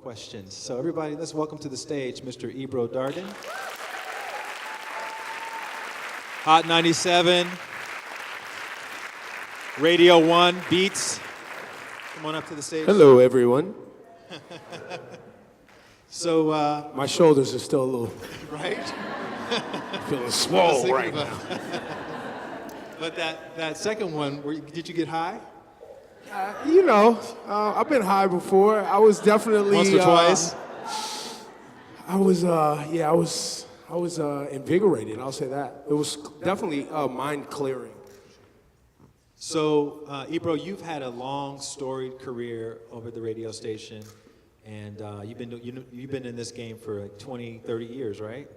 questions. So everybody, let's welcome to the stage Mr. Ebro Darden. Hot 97, Radio 1, Beats. Come on up to the stage. Hello, everyone. So, my shoulders are still a little right? feeling swole right now. But that second one, did you get high? I've been high before. I was definitely Once or twice. I was invigorated. I'll say that. It was definitely mind clearing. So, Ebro, you've had a long, storied career over at the radio station, and you've been in this game for like 20, 30 years, right?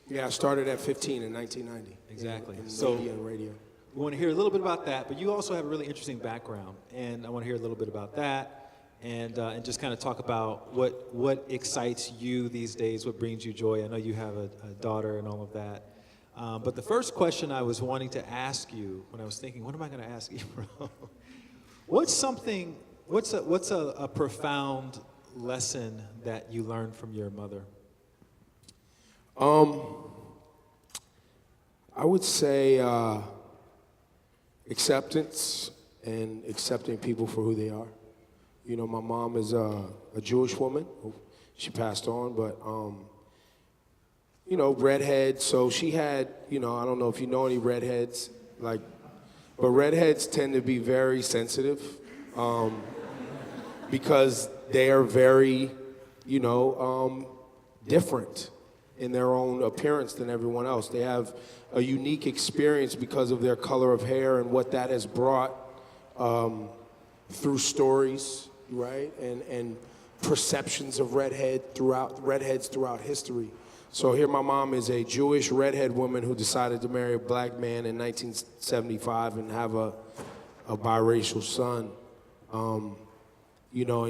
Yeah, I started at 15 in 1990. Exactly. In So, media and radio. we want to hear a little bit about that, but you also have a really interesting background, and I want to hear a little bit about that, and just kind of talk about what excites you these days, what brings you joy. I know you have a daughter and all of that. But the first question I was wanting to ask you when I was thinking, what am I going to ask you, bro? What's a profound lesson that you learned from your mother? I would say acceptance and accepting people for who they are. You know, my mom is a Jewish woman. She passed on, but redhead. So she had, I don't know if you know any redheads, but redheads tend to be very sensitive because they are very, different in their own appearance than everyone else. They have a unique experience because of their color of hair and what that has brought through stories, right? And perceptions of redheads throughout history. So here my mom is a Jewish redhead woman who decided to marry a black man in 1975 and have a biracial son, and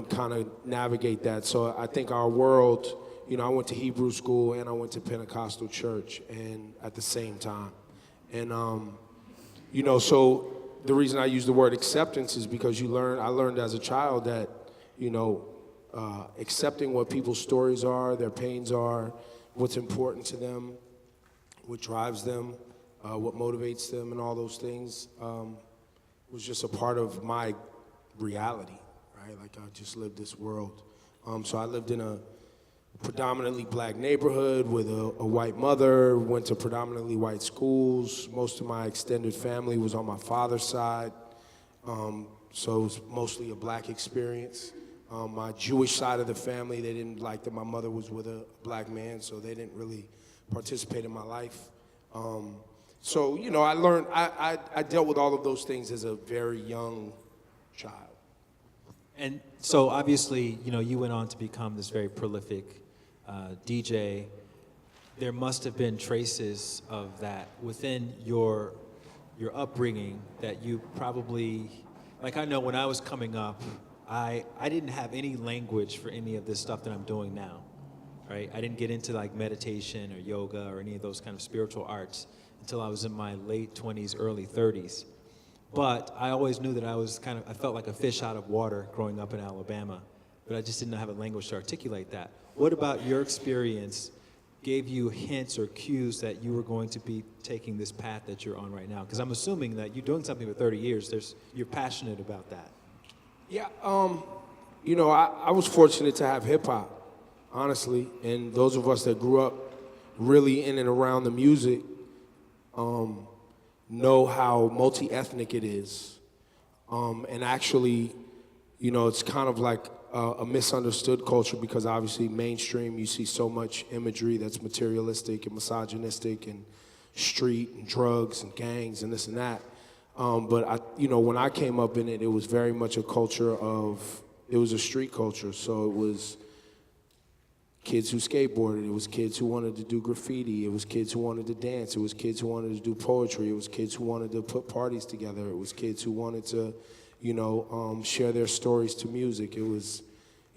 kind of navigate that. So I think our world, I went to Hebrew school and I went to Pentecostal church and at the same time. And, so the reason I use the word acceptance is because I learned as a child that, accepting what people's stories are, their pains are, what's important to them, what drives them, what motivates them, and all those things was just a part of my reality, right? Like I just lived this world. So I lived in a predominantly black neighborhood with a white mother, went to predominantly white schools. Most of my extended family was on my father's side, so it was mostly a black experience. My Jewish side of the family, they didn't like that my mother was with a black man, so they didn't really participate in my life. So, I learned, I dealt with all of those things as a very young child. And so obviously, you went on to become this very prolific DJ. There must have been traces of that within your upbringing that you probably, like I know when I was coming up, I didn't have any language for any of this stuff that I'm doing now, right? I didn't get into like meditation or yoga or any of those kind of spiritual arts until I was in my late 20s, early 30s. But I always knew that I felt like a fish out of water growing up in Alabama, but I just didn't have a language to articulate that. What about your experience gave you hints or cues that you were going to be taking this path that you're on right now? Because I'm assuming that you're doing something for 30 years, you're passionate about that. Yeah, I was fortunate to have hip hop, honestly, and those of us that grew up really in and around the music, know how multi-ethnic it is. And actually, it's kind of like a misunderstood culture because obviously mainstream, you see so much imagery that's materialistic and misogynistic and street and drugs and gangs and this and that. But when I came up in it, it was very much a culture it was a street culture. So it was kids who skateboarded, it was kids who wanted to do graffiti, it was kids who wanted to dance, it was kids who wanted to do poetry, it was kids who wanted to put parties together, it was kids who wanted to, share their stories to music. It was,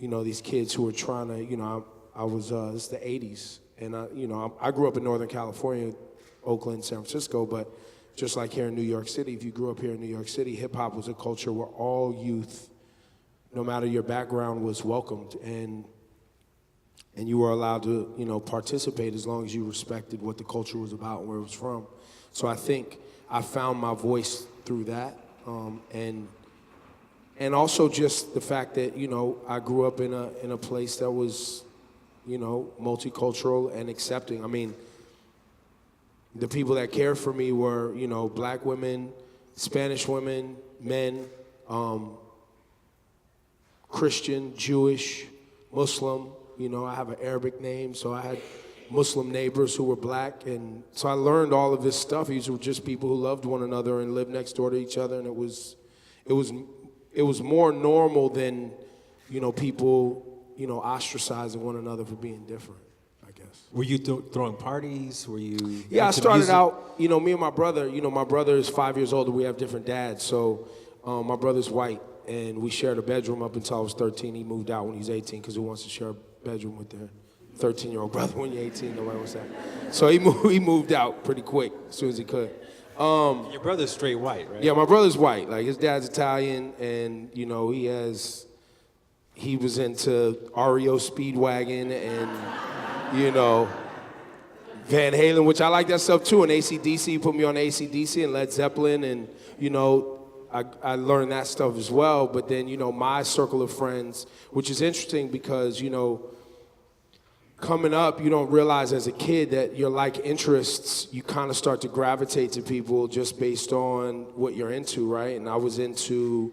these kids who were trying to, it's the 80s, and I grew up in Northern California, Oakland, San Francisco, but just like here in New York City, if you grew up here in New York City, hip hop was a culture where all youth, no matter your background, was welcomed. And and you were allowed to, participate as long as you respected what the culture was about and where it was from. So I think I found my voice through that, and also just the fact that I grew up in a place that was, multicultural and accepting. I mean, the people that cared for me were, black women, Spanish women, men, Christian, Jewish, Muslim. I have an Arabic name, so I had Muslim neighbors who were black, and so I learned all of this stuff. These were just people who loved one another and lived next door to each other, and it was more normal than, people, ostracizing one another for being different, I guess. Were you throwing parties? Were you? Yeah, I into started music? out, me and my brother, my brother is 5 years older. We have different dads. So my brother's white, and we shared a bedroom up until I was 13. He moved out when he was 18 because who wants to share a bedroom with their 13-year-old brother when you're 18? Nobody wants that. So he moved out pretty quick as soon as he could. Your brother's straight white, right? Yeah, my brother's white. Like, his dad's Italian, and, he was into REO Speedwagon and, Van Halen, which I like that stuff too, and AC/DC. Put me on AC/DC and Led Zeppelin, and, I learned that stuff as well. But then, my circle of friends, which is interesting because, coming up, you don't realize as a kid that your like interests, you kind of start to gravitate to people just based on what you're into, right? And I was into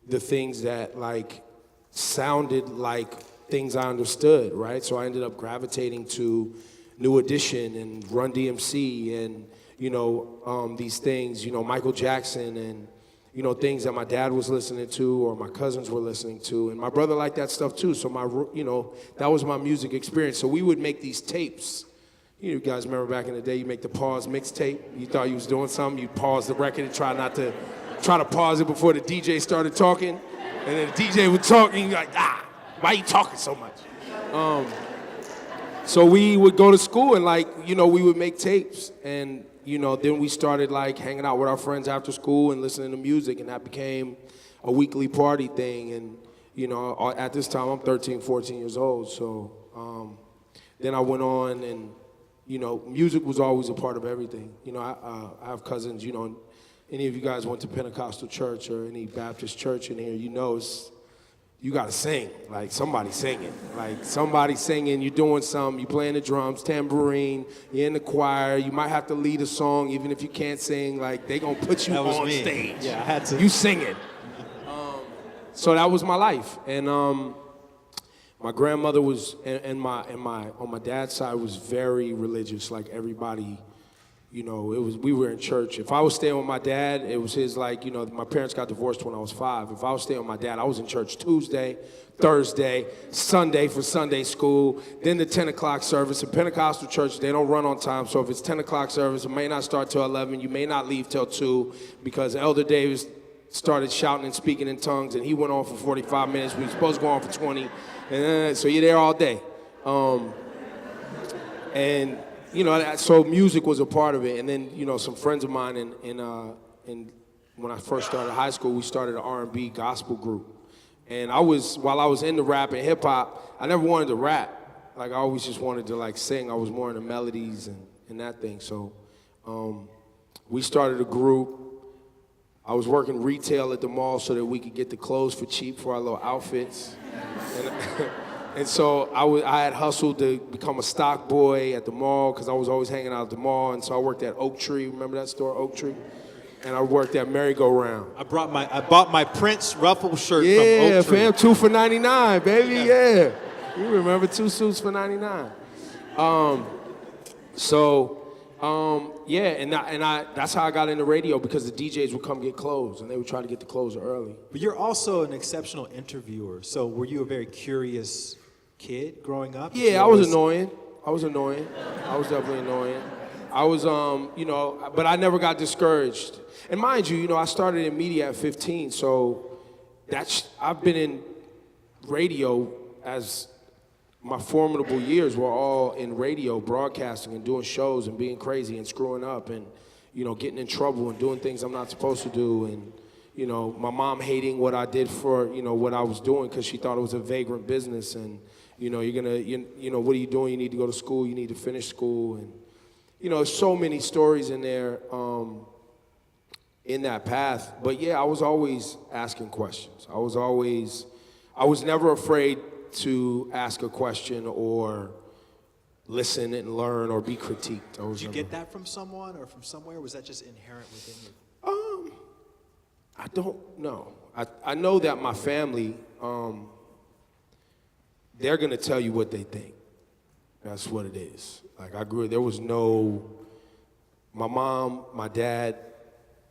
the things that like sounded like things I understood, right? So I ended up gravitating to New Edition and Run DMC and, these things, Michael Jackson and, things that my dad was listening to or my cousins were listening to. And my brother liked that stuff too. So that was my music experience. So we would make these tapes. You guys remember back in the day, you make the pause mixtape. You thought you was doing something, you'd pause the record and try to pause it before the DJ started talking. And then the DJ would talk and you're like, why you talking so much? So we would go to school and we would make tapes. And then we started hanging out with our friends after school and listening to music, and that became a weekly party thing. And, at this time, I'm 13, 14 years old. So then I went on and, music was always a part of everything. I have cousins, any of you guys went to Pentecostal church or any Baptist church in here, you gotta sing, somebody singing. Somebody singing, you're doing something, you're playing the drums, tambourine, you're in the choir, you might have to lead a song even if you can't sing, they gonna put you on stage. Yeah, I had to. You singing. So that was my life. And my grandmother was, and on my dad's side was very religious, everybody. We were in church. If I was staying with my dad, it was his my parents got divorced when I was 5. If I was staying with my dad, I was in church Tuesday, Thursday, Sunday for Sunday school, then the 10 o'clock service. In Pentecostal church, they don't run on time, so if it's 10 o'clock service, it may not start till 11. You may not leave till 2 because Elder Davis started shouting and speaking in tongues, and he went on for 45 minutes. We were supposed to go on for 20, and so you're there all day. And so music was a part of it. And then, some friends of mine in when I first started high school, we started an R&B gospel group. And while I was into rap and hip hop, I never wanted to rap. I always just wanted to sing. I was more into melodies and that thing. So we started a group. I was working retail at the mall so that we could get the clothes for cheap for our little outfits. And so I had hustled to become a stock boy at the mall because I was always hanging out at the mall. And so I worked at Oak Tree. Remember that store, Oak Tree? And I worked at Merry Go Round. I bought my Prince ruffle shirt from Oak Yeah, Tree. fam, 2 for $99, baby. Yeah. You remember 2 suits for $99. That's how I got into radio because the DJs would come get clothes and they would try to get the clothes early. But you're also an exceptional interviewer. So were you a very curious kid growing up? Yeah, I was annoying. I was definitely annoying. I was, but I never got discouraged. And mind you, I started in media at 15, so I've been in radio as my formidable years were all in radio, broadcasting and doing shows and being crazy and screwing up and, getting in trouble and doing things I'm not supposed to do and, you know, my mom hating what I did for, you know, what I was doing because she thought it was a vagrant business. And, you know, you know, what are you doing? You need to go to school. You need to finish school. And, you know, so many stories in there in that path. But yeah, I was always asking questions. I was never afraid to ask a question or listen and learn or be critiqued. Did you get that from someone or from somewhere? Or was that just inherent within you? I don't know. I know that my family, they're gonna tell you what they think. That's what it is. Like there was no, my mom, my dad,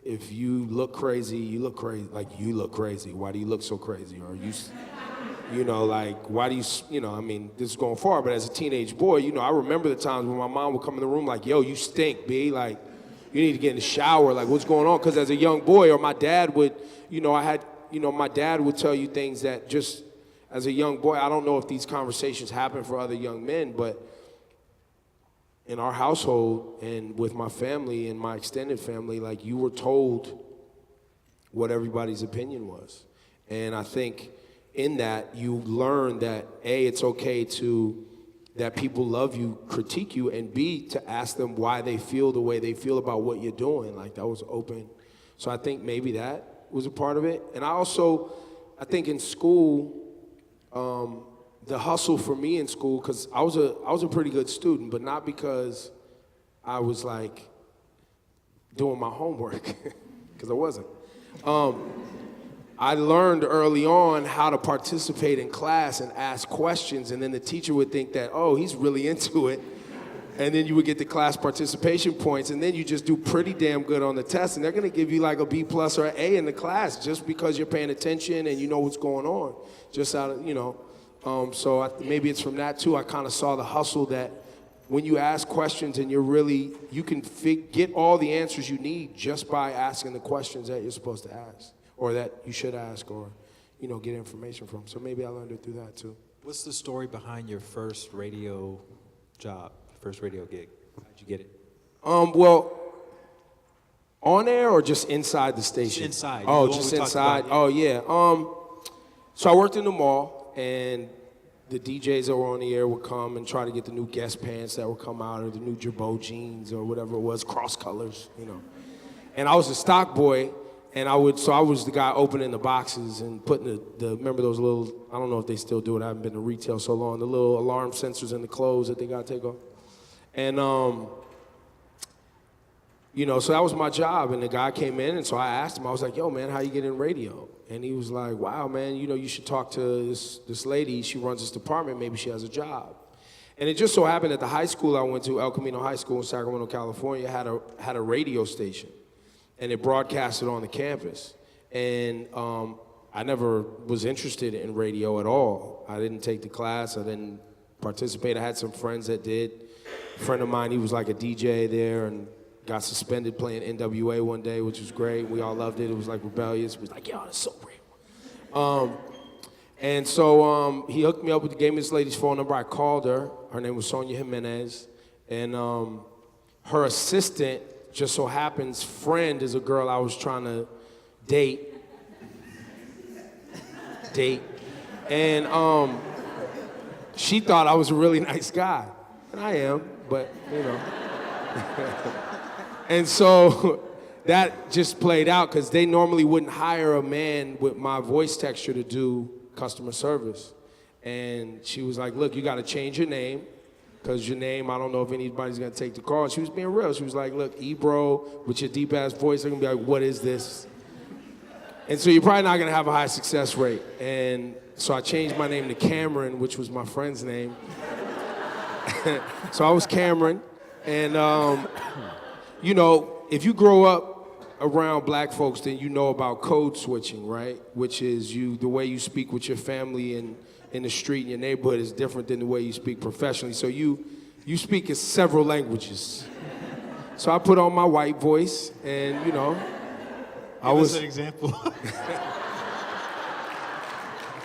if you look crazy, you look crazy. Like, you look crazy. Why do you look so crazy? Or you know, like, why do you know, I mean, this is going far, but as a teenage boy, you know, I remember the times when my mom would come in the room like, yo, you stink, B. Like, you need to get in the shower. Like, what's going on? Because as a young boy, or my dad would, you know, my dad would tell you things that just, as a young boy, I don't know if these conversations happen for other young men, but in our household and with my family and my extended family, like, you were told what everybody's opinion was. And I think in that, you learn that A, it's okay that people love you, critique you, and B, to ask them why they feel the way they feel about what you're doing. Like, that was open. So I think maybe that was a part of it. And I think in school, the hustle for me in school, because I was a pretty good student, but not because I was like doing my homework, because I wasn't. I learned early on how to participate in class and ask questions, and then the teacher would think that, oh, he's really into it. And then you would get the class participation points, and then you just do pretty damn good on the test, and they're gonna give you like a B+ or an A in the class just because you're paying attention and you know what's going on. Just out of, you know. Maybe it's from that too. I kind of saw the hustle that when you ask questions and you can get all the answers you need just by asking the questions that you're supposed to ask, or that you should ask, or, you know, get information from. So maybe I learned it through that too. What's the story behind your first radio job, first radio gig? How'd you get it? Well, on air or just inside the station? Just inside. Oh, just inside? Oh, yeah. So I worked in the mall, and the DJs that were on the air would come and try to get the new Guess pants that would come out, or the new Jabot jeans, or whatever it was, cross colors, you know. And I was a stock boy, and I was the guy opening the boxes and putting remember those little, I don't know if they still do it, I haven't been to retail so long, the little alarm sensors in the clothes that they gotta take off. And, you know, so that was my job, and the guy came in, and so I asked him, I was like, yo, man, how you get in radio? And he was like, wow, man, you know, you should talk to this lady. She runs this department. Maybe she has a job. And it just so happened that the high school I went to, El Camino High School in Sacramento, California, had a radio station. And it broadcasted on the campus. And I never was interested in radio at all. I didn't take the class. I didn't participate. I had some friends that did. A friend of mine, he was like a DJ there and got suspended playing NWA one day, which was great. We all loved it. It was like rebellious. We was like, yo, that's so real. And so he hooked me up gave me this lady's phone number. I called her. Her name was Sonia Jimenez. And her assistant, just so happens, friend is a girl I was trying to date. And she thought I was a really nice guy. And I am, but, you know. And so that just played out, because they normally wouldn't hire a man with my voice texture to do customer service. And she was like, look, you got to change your name, because your name, I don't know if anybody's going to take the call. She was being real. She was like, look, Ebro, with your deep-ass voice, they're going to be like, what is this? And so you're probably not going to have a high success rate. And so I changed my name to Cameron, which was my friend's name. So I was Cameron. And, you know, if you grow up around black folks, then you know about code switching, right? Which is the way you speak with your family and in the street in your neighborhood is different than the way you speak professionally. So you speak in several languages. So I put on my white voice, and, you know, Give us an example.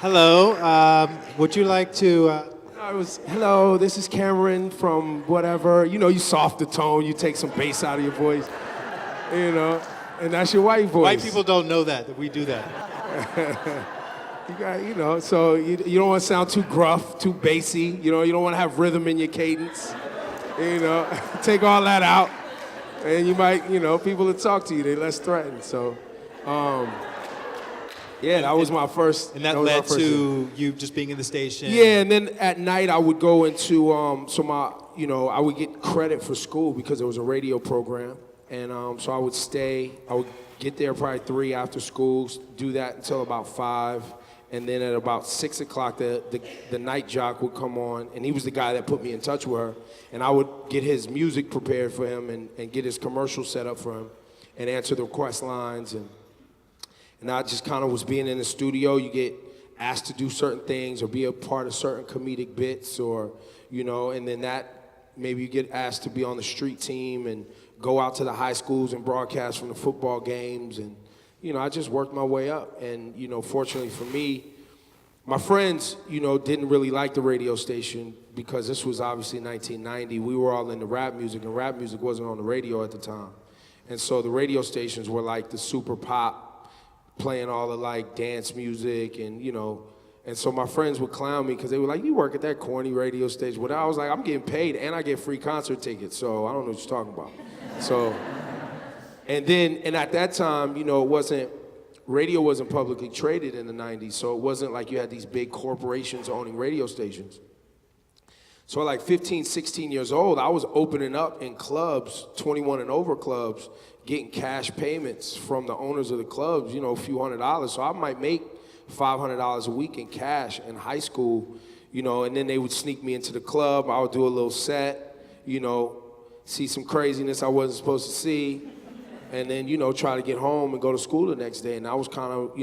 Hello, would you like to... I was, hello, this is Cameron from whatever. You know, you soft the tone, you take some bass out of your voice, you know. And that's your white voice. White people don't know that we do that. You got, so you don't want to sound too gruff, too bassy. You don't want to have rhythm in your cadence. Take all that out. And you might, people that talk to you, they're less threatened. So, yeah, that was my first. And that led to you just being in the station? Yeah, and then at night I would go into, I would get credit for school because there was a radio program. And so I would get there probably 3 after school, do that until about 5. And then at about 6 o'clock, the night jock would come on, and he was the guy that put me in touch with her. And I would get his music prepared for him and get his commercial set up for him and answer the request lines. And I just kind of was being in the studio. You get asked to do certain things or be a part of certain comedic bits or, and then maybe you get asked to be on the street team and go out to the high schools and broadcast from the football games. And, I just worked my way up. And, fortunately for me, my friends, didn't really like the radio station because this was obviously 1990. We were all into rap music, and rap music wasn't on the radio at the time. And so the radio stations were like the super pop, playing all the like dance music and, and so my friends would clown me because they were like, you work at that corny radio station. But I was like, I'm getting paid and I get free concert tickets, so I don't know what you're talking about. So, and at that time, radio wasn't publicly traded in the 90s, so it wasn't like you had these big corporations owning radio stations. So at like 15, 16 years old, I was opening up in clubs, 21 and over clubs, getting cash payments from the owners of the clubs, a few $100s. So I might make $500 a week in cash in high school, and then they would sneak me into the club. I would do a little set, see some craziness I wasn't supposed to see, and then, try to get home and go to school the next day. And that was kind of,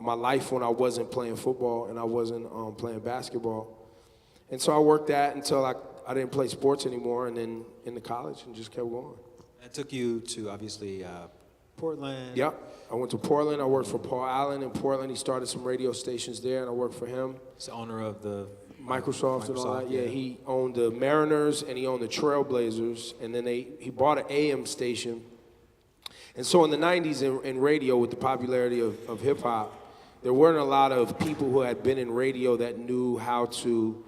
my life when I wasn't playing football and I wasn't playing basketball. And so I worked that until I didn't play sports anymore, and then into college and just kept going. That took you to, obviously, Portland. Yep. I went to Portland. I worked for Paul Allen in Portland. He started some radio stations there, and I worked for him. He's the owner of the Microsoft and all that. Yeah, he owned the Mariners and he owned the Trailblazers, and then he bought an AM station. And so in the 90s in radio, with the popularity of hip-hop, there weren't a lot of people who had been in radio that knew how to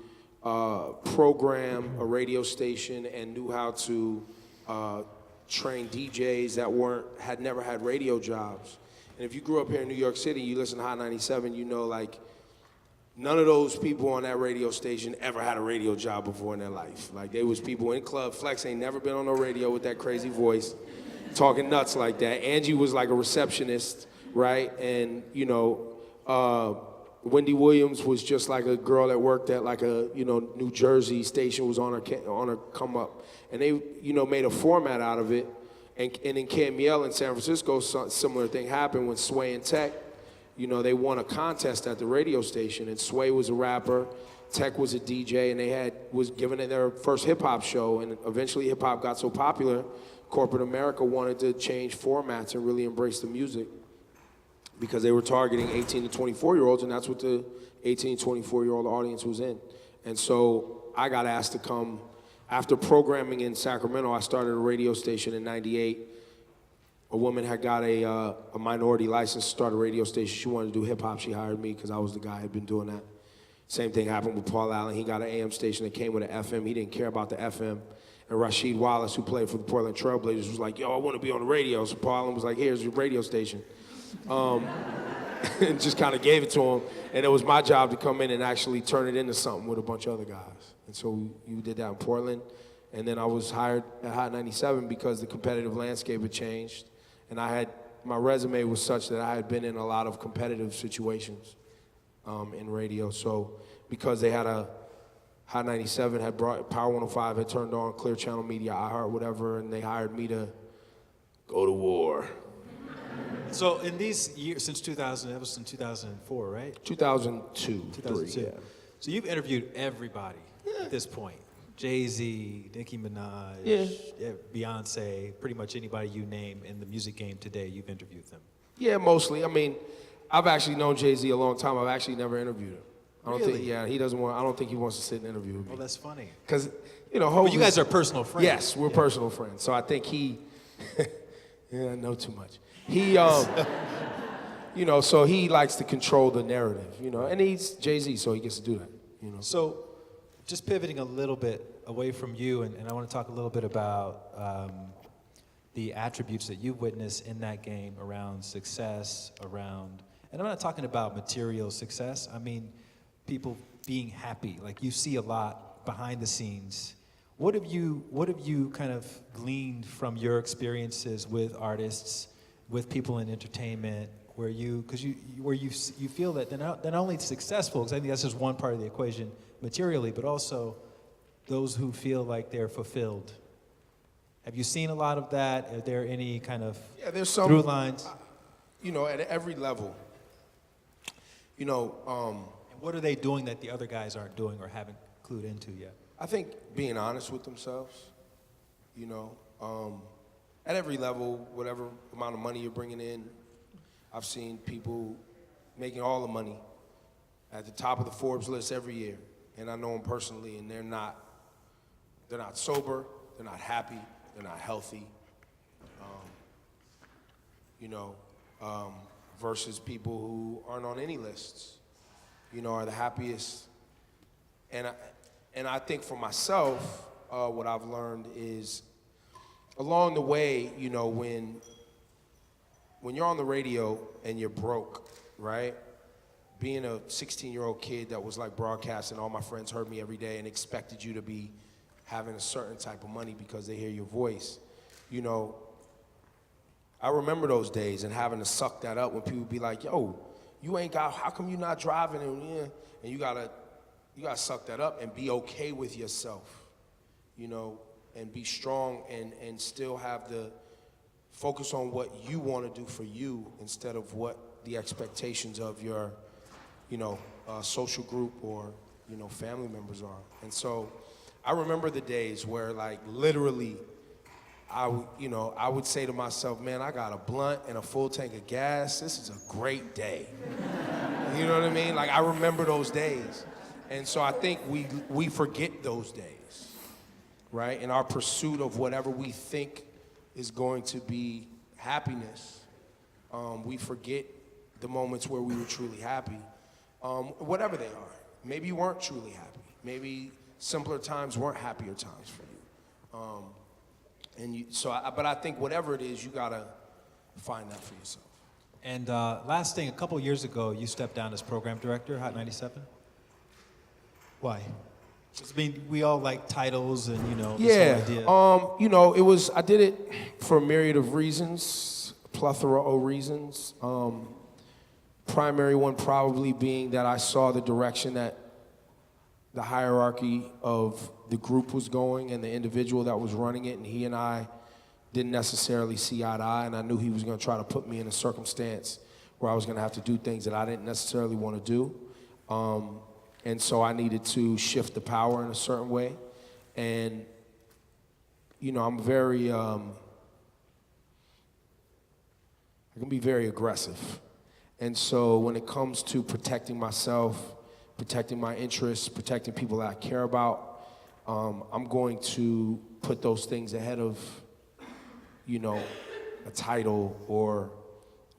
program a radio station and knew how to train DJs that had never had radio jobs. And if you grew up here in New York City, you listen to Hot 97, none of those people on that radio station ever had a radio job before in their life. Like, there was people in Club Flex ain't never been on no radio with that crazy voice, talking nuts like that. Angie was like a receptionist, right? And, Wendy Williams was just like a girl that worked at like a, New Jersey station, was on her come up. And they, made a format out of it. And in Camille in San Francisco, similar thing happened when Sway and Tech, they won a contest at the radio station. And Sway was a rapper, Tech was a DJ, and they was giving it their first hip hop show. And eventually hip hop got so popular, corporate America wanted to change formats and really embrace the music, because they were targeting 18 to 24-year-olds, and that's what the 18 to 24-year-old audience was in. And so I got asked to come. After programming in Sacramento, I started a radio station in 98. A woman had got a minority license to start a radio station. She wanted to do hip-hop. She hired me because I was the guy who had been doing that. Same thing happened with Paul Allen. He got an AM station that came with an FM. He didn't care about the FM. And Rasheed Wallace, who played for the Portland Trailblazers, was like, yo, I want to be on the radio. So Paul Allen was like, here's your radio station. And just kind of gave it to him. And it was my job to come in and actually turn it into something with a bunch of other guys. And so we did that in Portland. And then I was hired at Hot 97 because the competitive landscape had changed. And my resume was such that I had been in a lot of competitive situations in radio. So because they had Hot 97 had brought, Power 105 had turned on Clear Channel Media, iHeart, whatever, and they hired me to go to war. So in these years, since 2000, that was in 2004, right? 2002, 2002. Yeah. So you've interviewed everybody at this point. Jay-Z, Nicki Minaj, Yeah. Beyonce, pretty much anybody you name in the music game today, you've interviewed them. Yeah, mostly. I mean, I've actually known Jay-Z a long time. I've actually never interviewed him. I don't think, he doesn't want, I don't think he wants to sit and interview with me. Well, that's funny. Because, But you guys are personal friends. Yes, we're personal friends. So I think he Yeah, I know too much. He, you know, so he likes to control the narrative, you know, and he's Jay-Z, so he gets to do that, you know. So, just pivoting a little bit away from you, and I want to talk a little bit about the attributes that you've witnessed in that game around success, around, and I'm not talking about material success. I mean, people being happy. Like you see a lot behind the scenes. What have you kind of gleaned from your experiences with artists, with people in entertainment, where you feel that they're not only successful, because I think that's just one part of the equation materially, but also those who feel like they're fulfilled. Have you seen a lot of that? Are there any kind of there's some through lines? You know, at every level. You know, And what are they doing that the other guys aren't doing or haven't clued into yet? I think being honest with themselves, you know, at every level, whatever amount of money you're bringing in, I've seen people making all the money at the top of the Forbes list every year, and I know them personally, and they're not sober, they're not happy, they're not healthy, you know, versus people who aren't on any lists, you know, are the happiest. And I think for myself, what I've learned is along the way, you know, when you're on the radio and you're broke, right? Being a 16-year-old kid that was like broadcasting, all my friends heard me every day and expected you to be having a certain type of money because they hear your voice. You know, I remember those days and having to suck that up when people be like, yo, you ain't got, how come you not driving? And you gotta suck that up and be okay with yourself, you know, and be strong and still have the focus on what you want to do for you instead of what the expectations of your, you know, social group or, you know, family members are. And so I remember the days where like literally I would say to myself, man, I got a blunt and a full tank of gas. This is a great day. You know what I mean? Like I remember those days. And so I think we forget those days, right? In our pursuit of whatever we think is going to be happiness, we forget the moments where we were truly happy, whatever they are. Maybe you weren't truly happy. Maybe simpler times weren't happier times for you. But I think whatever it is, you gotta find that for yourself. And last thing, a couple years ago, you stepped down as program director, Hot 97. Why? I mean, we all like titles and, you know, this whole idea. You know, I did it for a myriad of reasons, plethora of reasons. Primary one probably being that I saw the direction that the hierarchy of the group was going and the individual that was running it, and he and I didn't necessarily see eye to eye, and I knew he was gonna try to put me in a circumstance where I was gonna have to do things that I didn't necessarily wanna do. And so I needed to shift the power in a certain way. And, you know, I can be very aggressive. And so when it comes to protecting myself, protecting my interests, protecting people that I care about, I'm going to put those things ahead of, you know, a title or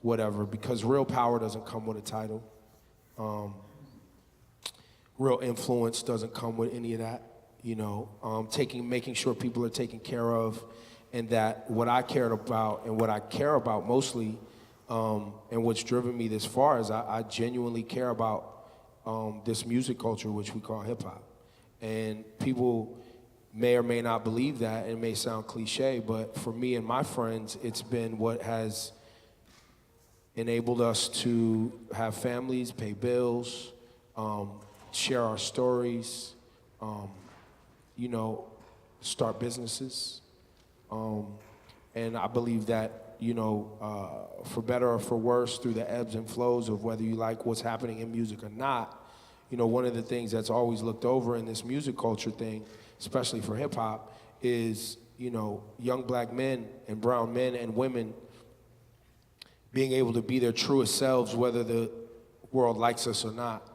whatever, because real power doesn't come with a title. Real influence doesn't come with any of that, you know. Making sure people are taken care of, and that what I cared about and what I care about mostly, and what's driven me this far is I genuinely care about this music culture, which we call hip hop. And people may or may not believe that, and it may sound cliche, but for me and my friends, it's been what has enabled us to have families, pay bills, share our stories, you know, start businesses. And I believe that, you know, for better or for worse, through the ebbs and flows of whether you like what's happening in music or not, you know, one of the things that's always looked over in this music culture thing, especially for hip hop, is, you know, young black men and brown men and women being able to be their truest selves, whether the world likes us or not,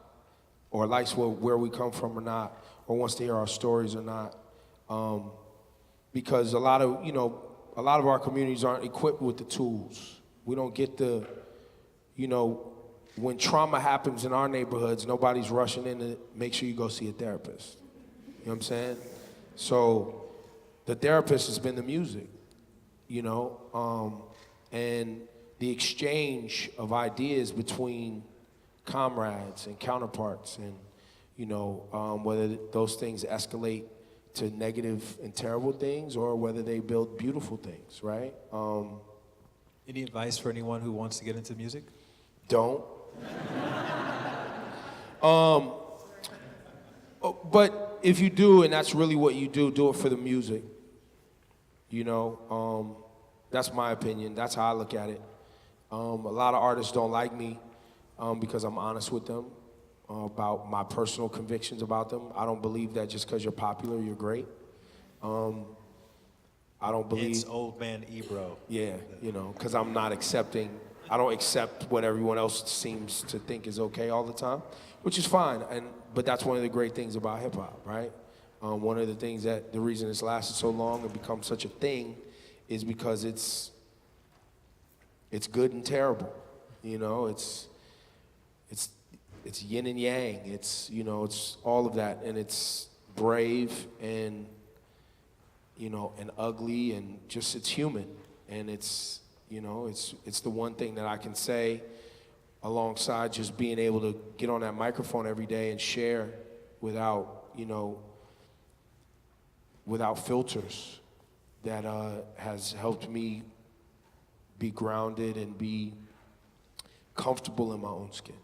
or likes where we come from or not, or wants to hear our stories or not. Because a lot of a lot of our communities aren't equipped with the tools. We don't get the, when trauma happens in our neighborhoods, nobody's rushing in to make sure you go see a therapist. You know what I'm saying? So the therapist has been the music, and the exchange of ideas between comrades and counterparts, and whether those things escalate to negative and terrible things or whether they build beautiful things, right? Any advice for anyone who wants to get into music? Don't. But if you do, and that's really what you do it for the music. That's my opinion. That's how I look at it. A lot of artists don't like me because I'm honest with them about my personal convictions about them. I don't believe that just because you're popular, you're great. I don't believe... It's old man Ebro. Yeah, because I don't accept what everyone else seems to think is okay all the time, which is fine. But that's one of the great things about hip hop, right? One of the things the reason it's lasted so long and become such a thing is because it's good and terrible. It's yin and yang. It's all of that, and it's brave and and ugly, and just it's human, and it's the one thing that I can say alongside just being able to get on that microphone every day and share without filters, that has helped me be grounded and be comfortable in my own skin.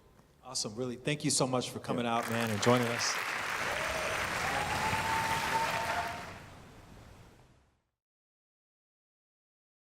Awesome. Really, thank you so much for coming out, man, and joining us.